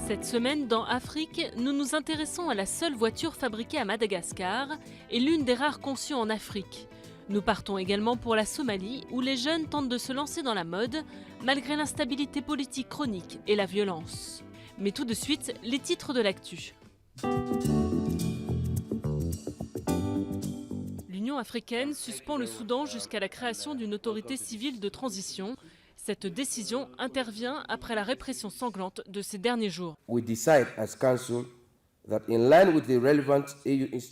Cette semaine, dans Afrique, nous nous intéressons à la seule voiture fabriquée à Madagascar et l'une des rares conçues en Afrique. Nous partons également pour la Somalie, où les jeunes tentent de se lancer dans la mode, malgré l'instabilité politique chronique et la violence. Mais tout de suite, les titres de l'actu. L'Union africaine suspend le Soudan jusqu'à la création d'une autorité civile de transition. Cette décision intervient après la répression sanglante de ces derniers jours.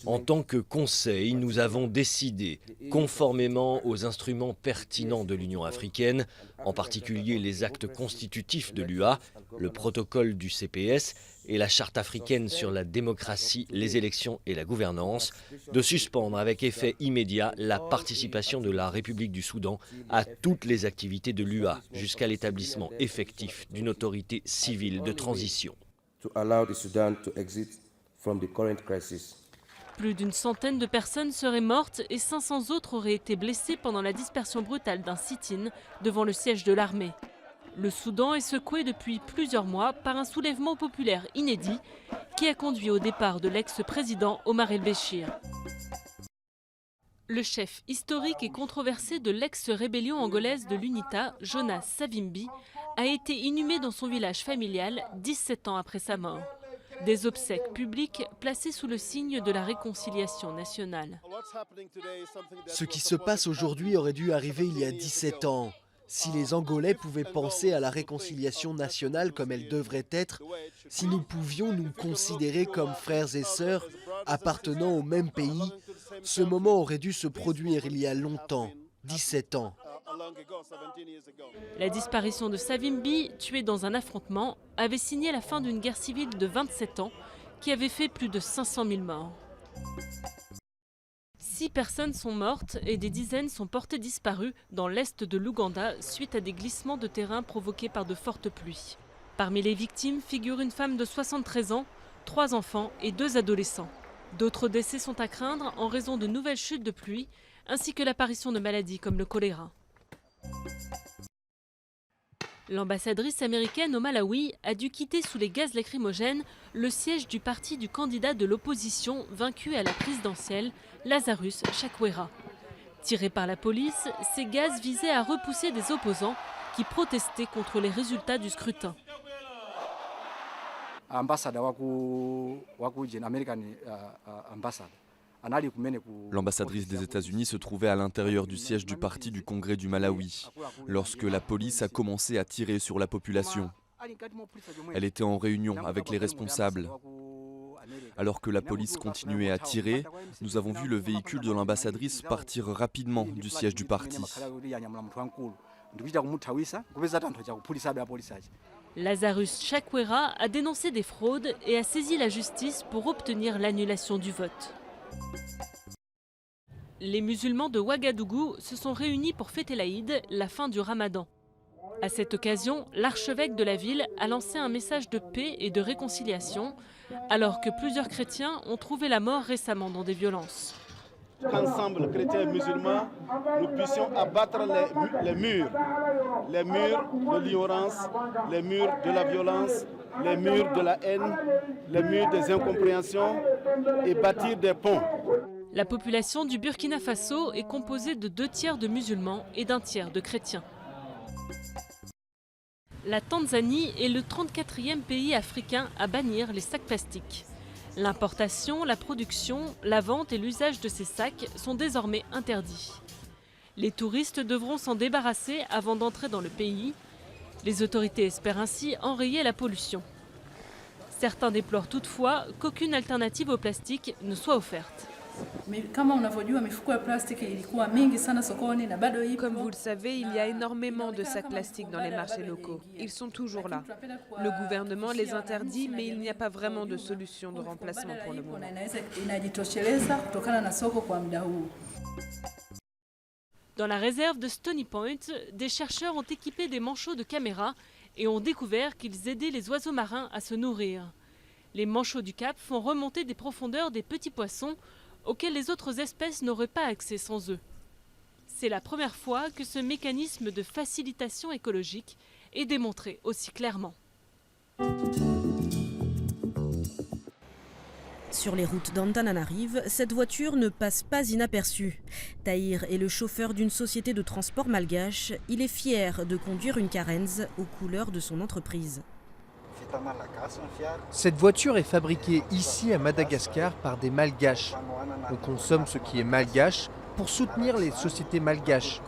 En tant que Conseil, nous avons décidé, conformément aux instruments pertinents de l'Union africaine, en particulier les actes constitutifs de l'UA, le protocole du CPS et la Charte africaine sur la démocratie, les élections et la gouvernance, de suspendre avec effet immédiat la participation de la République du Soudan à toutes les activités de l'UA jusqu'à l'établissement effectif d'une autorité civile de transition. Plus d'une centaine de personnes seraient mortes et 500 autres auraient été blessées pendant la dispersion brutale d'un sit-in devant le siège de l'armée. Le Soudan est secoué depuis plusieurs mois par un soulèvement populaire inédit qui a conduit au départ de l'ex-président Omar el-Béchir. Le chef historique et controversé de l'ex-rébellion angolaise de l'UNITA, Jonas Savimbi, a été inhumé dans son village familial 17 ans après sa mort. Des obsèques publiques placées sous le signe de la réconciliation nationale. Ce qui se passe aujourd'hui aurait dû arriver il y a 17 ans. Si les Angolais pouvaient penser à la réconciliation nationale comme elle devrait être, si nous pouvions nous considérer comme frères et sœurs appartenant au même pays, ce moment aurait dû se produire il y a longtemps, 17 ans. La disparition de Savimbi, tué dans un affrontement, avait signé la fin d'une guerre civile de 27 ans qui avait fait plus de 500 000 morts. 6 personnes sont mortes et des dizaines sont portées disparues dans l'est de l'Ouganda suite à des glissements de terrain provoqués par de fortes pluies. Parmi les victimes figure une femme de 73 ans, 3 enfants et 2 adolescents. D'autres décès sont à craindre en raison de nouvelles chutes de pluie ainsi que l'apparition de maladies comme le choléra. L'ambassadrice américaine au Malawi a dû quitter sous les gaz lacrymogènes le siège du parti du candidat de l'opposition vaincu à la présidentielle, Lazarus Chakwera. Tirés par la police, ces gaz visaient à repousser des opposants qui protestaient contre les résultats du scrutin. L'ambassadrice des États-Unis se trouvait à l'intérieur du siège du parti du Congrès du Malawi, lorsque la police a commencé à tirer sur la population. Elle était en réunion avec les responsables. Alors que la police continuait à tirer, nous avons vu le véhicule de l'ambassadrice partir rapidement du siège du parti. Lazarus Chakwera a dénoncé des fraudes et a saisi la justice pour obtenir l'annulation du vote. Les musulmans de Ouagadougou se sont réunis pour fêter l'Aïd, la fin du Ramadan. À cette occasion, l'archevêque de la ville a lancé un message de paix et de réconciliation, alors que plusieurs chrétiens ont trouvé la mort récemment dans des violences. Qu'ensemble, chrétiens et musulmans, nous puissions abattre les murs de l'ignorance, les murs de la violence, les murs de la haine, les murs des incompréhensions et bâtir des ponts. La population du Burkina Faso est composée de 2 tiers de musulmans et d'1 tiers de chrétiens. La Tanzanie est le 34e pays africain à bannir les sacs plastiques. L'importation, la production, la vente et l'usage de ces sacs sont désormais interdits. Les touristes devront s'en débarrasser avant d'entrer dans le pays. Les autorités espèrent ainsi enrayer la pollution. Certains déplorent toutefois qu'aucune alternative au plastique ne soit offerte. Comme vous le savez, il y a énormément de sacs plastiques dans les marchés locaux. Ils sont toujours là. Le gouvernement les interdit, mais il n'y a pas vraiment de solution de remplacement pour le moment. Dans la réserve de Stony Point, des chercheurs ont équipé des manchots de caméras et ont découvert qu'ils aidaient les oiseaux marins à se nourrir. Les manchots du Cap font remonter des profondeurs des petits poissons auxquels les autres espèces n'auraient pas accès sans eux. C'est la première fois que ce mécanisme de facilitation écologique est démontré aussi clairement. Sur les routes d'Antananarive, cette voiture ne passe pas inaperçue. Tahir est le chauffeur d'une société de transport malgache. Il est fier de conduire une Carenz aux couleurs de son entreprise. Cette voiture est fabriquée ici à Madagascar par des malgaches. On consomme ce qui est malgache pour soutenir les sociétés malgaches.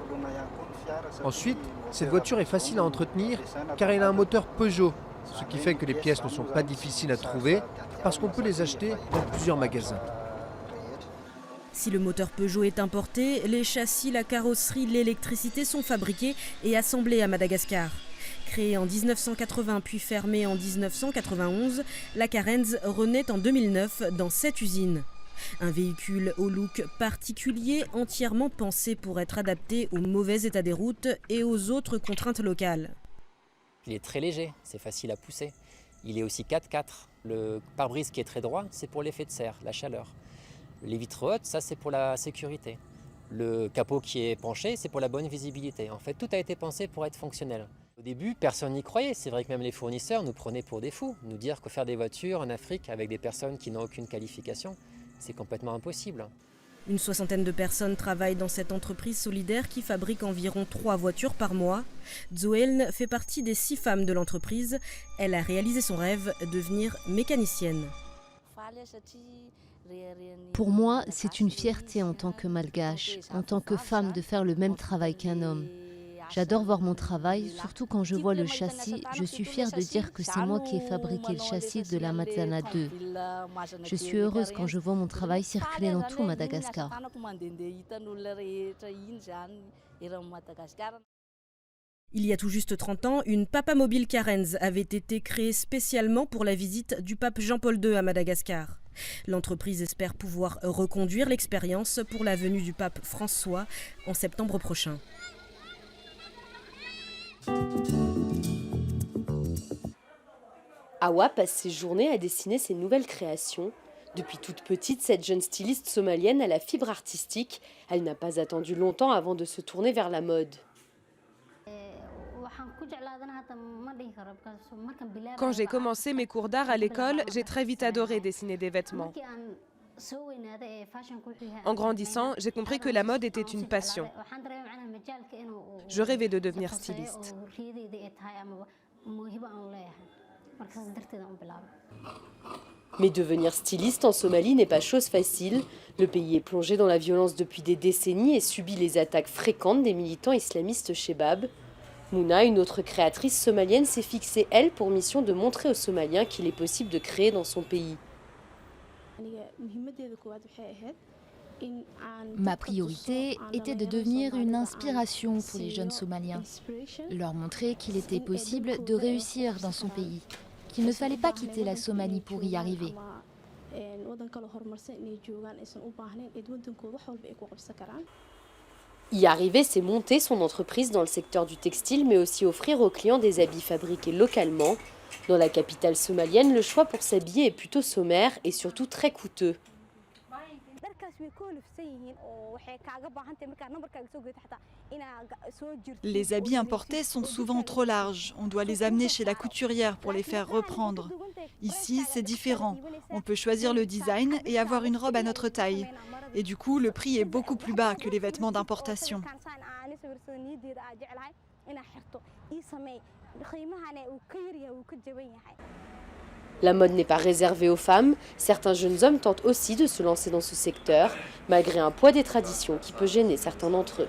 Ensuite, cette voiture est facile à entretenir car elle a un moteur Peugeot, ce qui fait que les pièces ne sont pas difficiles à trouver parce qu'on peut les acheter dans plusieurs magasins. Si le moteur Peugeot est importé, les châssis, la carrosserie, l'électricité sont fabriqués et assemblés à Madagascar. Créée en 1980 puis fermée en 1991, la Carenz renaît en 2009 dans 7 usines. Un véhicule au look particulier, entièrement pensé pour être adapté au mauvais état des routes et aux autres contraintes locales. Il est très léger, c'est facile à pousser. Il est aussi 4x4. Le pare-brise qui est très droit, c'est pour l'effet de serre, la chaleur. Les vitres hautes, ça c'est pour la sécurité. Le capot qui est penché, c'est pour la bonne visibilité. En fait, tout a été pensé pour être fonctionnel. Au début, personne n'y croyait. C'est vrai que même les fournisseurs nous prenaient pour des fous. Nous dire que faire des voitures en Afrique avec des personnes qui n'ont aucune qualification, c'est complètement impossible. Une soixantaine de personnes travaillent dans cette entreprise solidaire qui fabrique environ 3 voitures par mois. Zoeln fait partie des 6 femmes de l'entreprise. Elle a réalisé son rêve, devenir mécanicienne. Pour moi, c'est une fierté en tant que malgache, en tant que femme, de faire le même travail qu'un homme. J'adore voir mon travail, surtout quand je vois le châssis. Je suis fière de dire que c'est moi qui ai fabriqué le châssis de la Mazana 2. Je suis heureuse quand je vois mon travail circuler dans tout Madagascar. Il y a tout juste 30 ans, une Papamobile Carenz avait été créée spécialement pour la visite du pape Jean-Paul II à Madagascar. L'entreprise espère pouvoir reconduire l'expérience pour la venue du pape François en septembre prochain. Awa passe ses journées à dessiner ses nouvelles créations. Depuis toute petite, cette jeune styliste somalienne a la fibre artistique. Elle n'a pas attendu longtemps avant de se tourner vers la mode. Quand j'ai commencé mes cours d'art à l'école, j'ai très vite adoré dessiner des vêtements. En grandissant, j'ai compris que la mode était une passion. Je rêvais de devenir styliste. Mais devenir styliste en Somalie n'est pas chose facile. Le pays est plongé dans la violence depuis des décennies et subit les attaques fréquentes des militants islamistes Shebab. Mouna, une autre créatrice somalienne, s'est fixée, elle, pour mission de montrer aux Somaliens qu'il est possible de créer dans son pays. Ma priorité était de devenir une inspiration pour les jeunes Somaliens, leur montrer qu'il était possible de réussir dans son pays, qu'il ne fallait pas quitter la Somalie pour y arriver. Y arriver, c'est monter son entreprise dans le secteur du textile, mais aussi offrir aux clients des habits fabriqués localement. Dans la capitale somalienne, le choix pour s'habiller est plutôt sommaire et surtout très coûteux. Les habits importés sont souvent trop larges. On doit les amener chez la couturière pour les faire reprendre. Ici, c'est différent. On peut choisir le design et avoir une robe à notre taille. Et du coup, le prix est beaucoup plus bas que les vêtements d'importation. La mode n'est pas réservée aux femmes. Certains jeunes hommes tentent aussi de se lancer dans ce secteur, malgré un poids des traditions qui peut gêner certains d'entre eux.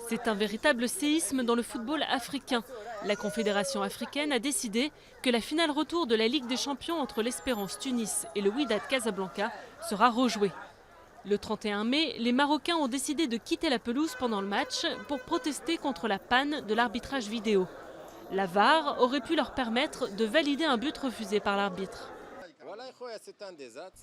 C'est un véritable séisme dans le football africain. La Confédération africaine a décidé que la finale retour de la Ligue des Champions entre l'Espérance Tunis et le Wydad Casablanca sera rejouée. Le 31 mai, les Marocains ont décidé de quitter la pelouse pendant le match pour protester contre la panne de l'arbitrage vidéo. La VAR aurait pu leur permettre de valider un but refusé par l'arbitre.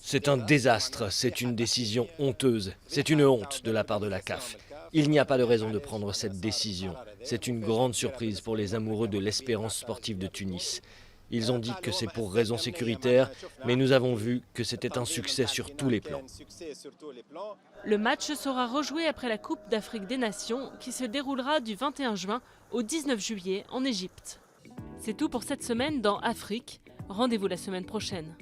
C'est un désastre, c'est une décision honteuse, c'est une honte de la part de la CAF. Il n'y a pas de raison de prendre cette décision. C'est une grande surprise pour les amoureux de l'Espérance sportive de Tunis. Ils ont dit que c'est pour raisons sécuritaires, mais nous avons vu que c'était un succès sur tous les plans. Le match sera rejoué après la Coupe d'Afrique des Nations qui se déroulera du 21 juin au 19 juillet en Égypte. C'est tout pour cette semaine dans Afrique. Rendez-vous la semaine prochaine.